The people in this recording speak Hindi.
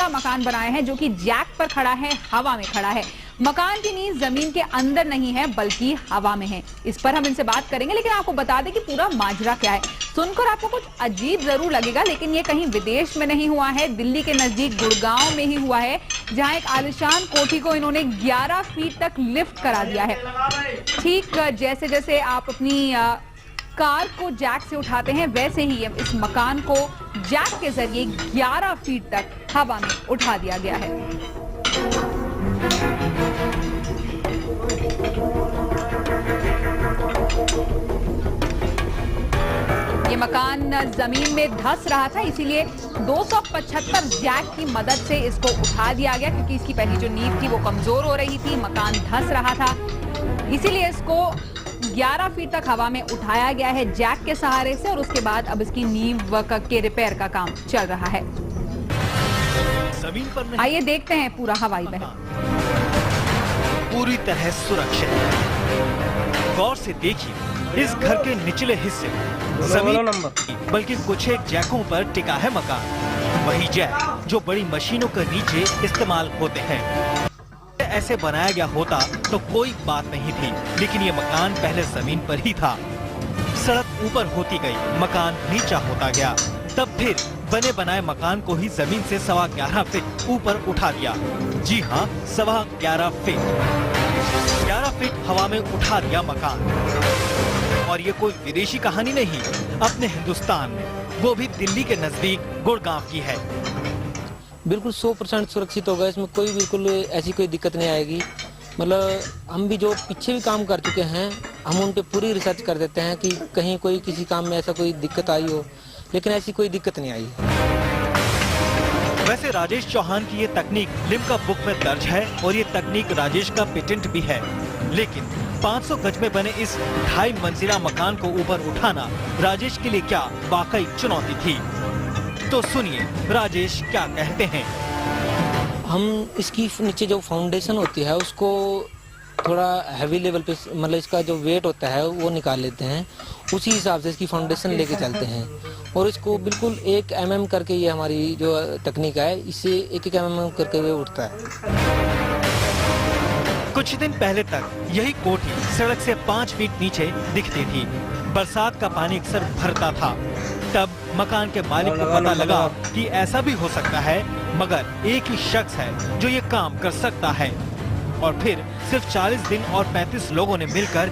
मकान बनाए हैं जो कि जैक पर खड़ा है, हवा में खड़ा है। मकान की नींव जमीन के अंदर नहीं है बल्कि हवा में है। इस पर हम इनसे बात करेंगे, लेकिन आपको बता दें कि पूरा माजरा क्या है। सुनकर आपको कुछ अजीब जरूर लगेगा, लेकिन ये कहीं विदेश में नहीं हुआ है, दिल्ली के नजदीक गुड़गांव में ही हुआ है, जहां एक आलिशान कोठी को इन्होंने 11 फीट तक लिफ्ट करा दिया है। ठीक जैसे जैसे आप अपनी कार को जैक से उठाते हैं, वैसे ही इस मकान को जैक के जरिए 11 फीट तक हवा में उठा दिया गया है। ये मकान जमीन में धंस रहा था, इसीलिए 275 जैक की मदद से इसको उठा दिया गया, क्योंकि इसकी पहली जो नींव थी वो कमजोर हो रही थी, मकान धंस रहा था, इसीलिए इसको 11 फीट तक हवा में उठाया गया है जैक के सहारे से, और उसके बाद अब इसकी नींव के रिपेयर का काम चल रहा है। जमीन पर आइए देखते हैं पूरा हवाई महल पूरी तरह सुरक्षित। गौर से देखिए, इस घर के निचले हिस्से जमीन बल्कि कुछ एक जैकों पर टिका है मकान। वही जैक जो बड़ी मशीनों के नीचे इस्तेमाल होते हैं। ऐसे बनाया गया होता तो कोई बात नहीं थी, लेकिन ये मकान पहले जमीन पर ही था। सड़क ऊपर होती गई, मकान नीचा होता गया, तब फिर बने बनाए मकान को ही जमीन से 11.25 फीट ऊपर उठा दिया। जी हाँ, 11.25 फीट। 11 फीट हवा में उठा दिया मकान। और ये कोई विदेशी कहानी नहीं, अपने हिंदुस्तान में, वो भी दिल्ली के नजदीक गुड़गांव की है। बिल्कुल 100% सुरक्षित होगा, इसमें कोई बिल्कुल ऐसी कोई दिक्कत नहीं आएगी। मतलब हम भी जो पीछे भी काम कर चुके हैं, हम उन पे पूरी रिसर्च कर देते हैं कि कहीं कोई किसी काम में ऐसा कोई दिक्कत आई हो, लेकिन ऐसी कोई दिक्कत नहीं आई। वैसे राजेश चौहान की ये तकनीक लिम्का बुक में दर्ज है और ये तकनीक राजेश का पेटेंट भी है, लेकिन 500 गज में बने इस 2.5 मंजिला मकान को ऊपर उठाना राजेश के लिए क्या वाकई चुनौती थी? तो सुनिए राजेश क्या कहते हैं। हम इसकी नीचे जो फाउंडेशन होती है उसको थोड़ा हैवी लेवल पे, मतलब इसका जो वेट होता है वो निकाल लेते हैं, उसी हिसाब से इसकी फाउंडेशन लेके चलते हैं, और इसको बिल्कुल 1 mm करके, ये हमारी जो तकनीक है, इससे 1 mm करके ये उठता है। कुछ दिन पहले तक यही कोठी सड़क से 5 फीट नीचे दिखती थी। बरसात का पानी अक्सर भरता था। तब मकान के मालिक को पता लगा कि ऐसा भी हो सकता है, मगर एक ही शख्स है जो ये काम कर सकता है। और फिर सिर्फ 40 दिन और 35 लोगों ने मिलकर